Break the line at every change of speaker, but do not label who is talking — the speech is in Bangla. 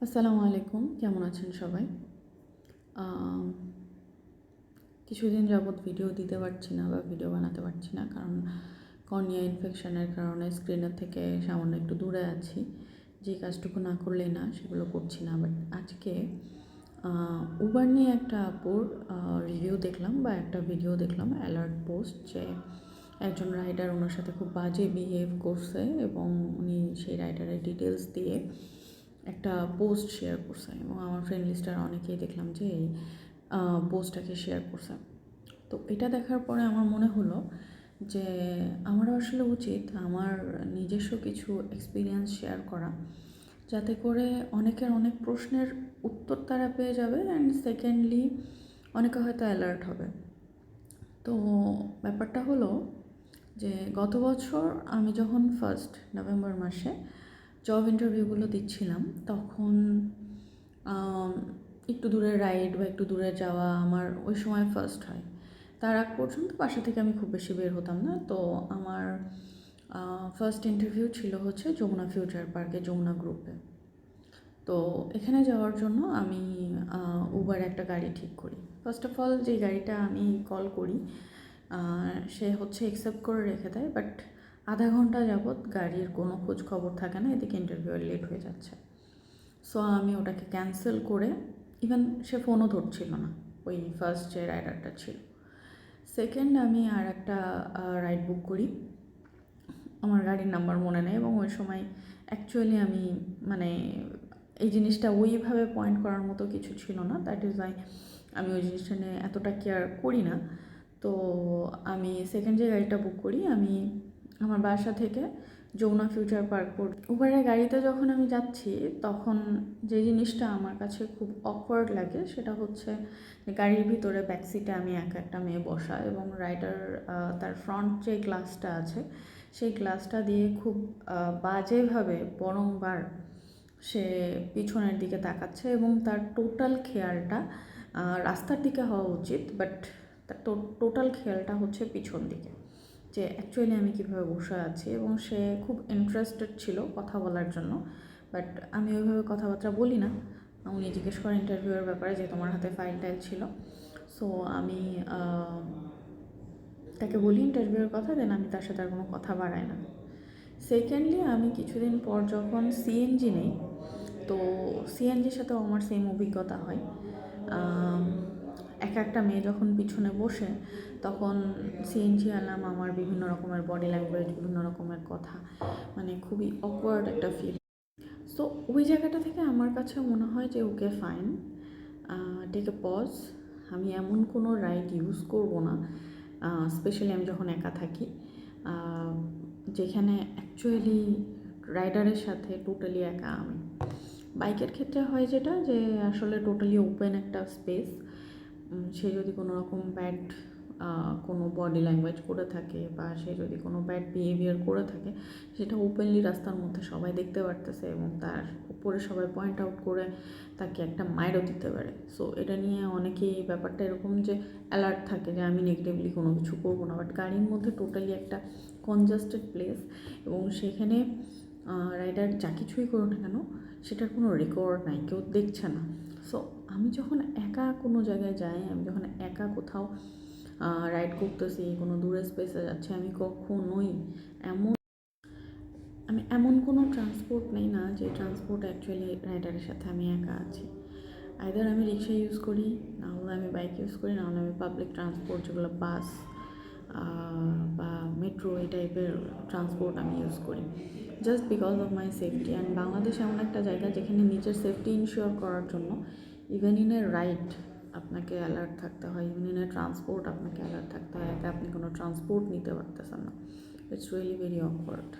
আসসালামু আলাইকুম, কেমন আছেন সবাই? আম, কিছুদিন যাবৎ ভিডিও দিতে পারছি না বা ভিডিও বানাতে পারছি না, কারণ কর্নিয়া ইনফেকশনের কারণে স্ক্রিনের থেকে সামান্য একটু দূরে আছি। যে কাজটুকু না করলেই না, সেগুলো করছি না। বাট আজকে উবার নিয়ে একটা আপুর রিভিউ দেখলাম বা একটা ভিডিও দেখলাম, অ্যালার্ট পোস্ট, যে একজন রাইডার ওনার সাথে খুব বাজে বিহেভ করছে এবং উনি সেই রাইডারের ডিটেলস দিয়ে একটা পোস্ট শেয়ার করছে এবং আমার ফ্রেন্ড লিস্টের অনেকেই দেখলাম যে এই পোস্টটাকে শেয়ার করছে। তো এটা দেখার পরে আমার মনে হলো যে আমারও আসলে উচিত আমার নিজস্ব কিছু এক্সপিরিয়েন্স শেয়ার করা, যাতে করে অনেকের অনেক প্রশ্নের উত্তর তারা পেয়ে যাবে, অ্যান্ড সেকেন্ডলি অনেকে হয়তো অ্যালার্ট হবে। তো ব্যাপারটা হলো যে গত বছর আমি যখন ফার্স্ট নভেম্বর মাসে জব ইন্টারভিউগুলো দিচ্ছিলাম, তখন একটু দূরের রাইড বা একটু দূরে যাওয়া আমার ওই সময় ফার্স্ট হয়। তার আগ পর্যন্ত বাসা থেকে আমি খুব বেশি বের হতাম না। তো আমার ফার্স্ট ইন্টারভিউ ছিল হচ্ছে যমুনা ফিউচার পার্কে, যমুনা গ্রুপে। তো এখানে যাওয়ার জন্য আমি উবার একটা গাড়ি ঠিক করি। ফার্স্ট অফ অল যে গাড়িটা আমি কল করি, সে হচ্ছে অ্যাকসেপ্ট করে রেখে দেয়, বাট আধা ঘন্টা যাবৎ গাড়ির কোনো খোঁজ খবর থাকে না, এদিকে ইন্টারভিউয়ের লেট হয়ে যাচ্ছে। সো আমি ওটাকে ক্যান্সেল করে, ইভেন সে ফোনও ধরছিল না, ওই ফার্স্ট যে রাইডারটা ছিল। সেকেন্ড, আমি আর একটা রাইড বুক করি। আমার গাড়ির নাম্বার মনে নেই এবং ওই সময় অ্যাকচুয়ালি আমি মানে এই জিনিসটা ওইভাবে পয়েন্ট করার মতো কিছু ছিল না, দ্যাট ইজ ওয়াই আমি ওই জিনিসটা নিয়ে এতটা কেয়ার করি না। তো আমি সেকেন্ড যে গাড়িটা বুক করি, আমি আমার বাসা থেকে যমুনা ফিউচার পার্ক উবারের গাড়িতে যখন আমি যাচ্ছি, তখন যে জিনিসটা আমার কাছে খুব অকওয়ার্ড লাগে সেটা হচ্ছে গাড়ির ভিতরে ব্যাক সিটে আমি একা একটা মেয়ে বসা, এবং রাইডার তার ফ্রন্ট যে গ্লাসটা আছে সেই গ্লাসটা দিয়ে খুব বাজেভাবে বারংবার সে পিছনের দিকে তাকাচ্ছে, এবং তার টোটাল খেয়ালটা রাস্তার দিকে হওয়া উচিত, বাট তার টোটাল খেয়ালটা হচ্ছে পিছন দিকে, যে অ্যাকচুয়ালি আমি কীভাবে বসে আছি। এবং সে খুব ইন্টারেস্টেড ছিল কথা বলার জন্য, বাট আমি ওইভাবে কথাবার্তা বলি না। উনি জিজ্ঞেস করেন ইন্টারভিউয়ের ব্যাপারে, যে তোমার হাতে ফাইল টাইল ছিল। সো আমি তাকে বলি ইন্টারভিউয়ের কথা, দেন আমি তার সাথে আর কোনো কথা বাড়াই না। সেকেন্ডলি, আমি কিছুদিন পর যখন সিএনজি নেই, তো সিএনজির সাথেও আমার সেম অভিজ্ঞতা হয়। একটা মেয়ে যখন পিছনে বসে, তখন সিএনজি আলাম আমার বিভিন্ন রকমের বডি ল্যাঙ্গুয়েজ, বিভিন্ন রকমের কথা, মানে খুবই অকওয়ার্ড একটা ফিল। সো ওই জায়গাটা থেকে আমার কাছে মনে হয় যে okay fine, take a pause. আমি এমন কোনো রাইড ইউজ করব না, স্পেশালি আমি যখন একা থাকি, যেখানে অ্যাকচুয়ালি রাইডারের সাথে টোটালি একা আমি। বাইকের ক্ষেত্রে হয় যেটা, যে আসলে টোটালি ওপেন একটা স্পেস, সে যদি কোনো রকম ব্যাড কোনো বডি ল্যাঙ্গুয়েজ করে থাকে বা সে যদি কোনো ব্যাড বিহেভিয়ার করে থাকে, সেটা ওপেনলি রাস্তার মধ্যে সবাই দেখতে পারতেছে এবং তার উপরে সবাই পয়েন্ট আউট করে তাকে একটা মাইরও দিতে পারে। সো এটা নিয়ে অনেকেই ব্যাপারটা এরকম যে অ্যালার্ট থাকে যে আমি নেগেটিভলি কোনো কিছু করবো না, বাট গাড়ির মধ্যে টোটালি একটা কনজাস্টেড প্লেস, এবং সেখানে রাইডার যা কিছুই করুক না কেন সেটার কোনো রেকর্ড নাই, কেউ দেখছে না। সো আমি যখন একা কোনো জায়গায় যাই, আমি যখন একা কোথাও রাইড করতেছি, কোনো দূরের স্পেসে যাচ্ছি, আমি এমন কোনো ট্রান্সপোর্ট নেই না যে ট্রান্সপোর্ট অ্যাকচুয়ালি রাইডারের সাথে আমি একা আছি। আইদার আমি রিক্সা ইউজ করি, না হলে আমি বাইক ইউজ করি, না হলে আমি পাবলিক ট্রান্সপোর্ট, যেগুলো বাস বা মেট্রো, এই টাইপের ট্রান্সপোর্ট আমি ইউজ করি, just because of my safety. And Bangladesh এমন একটা জায়গা যেখানে নিজের সেফটি ইনশিওর করার জন্য ইভেন ইন এ রাইড আপনাকে অ্যালার্ট থাকতে হয়, ইভেন ইন এ ট্রান্সপোর্ট আপনাকে অ্যালার্ট থাকতে হয়। এতে আপনি কোনো ট্রান্সপোর্ট নিতে পারতেছেন না, ইটস রিয়েলি ভেরি অকওয়ার্ড।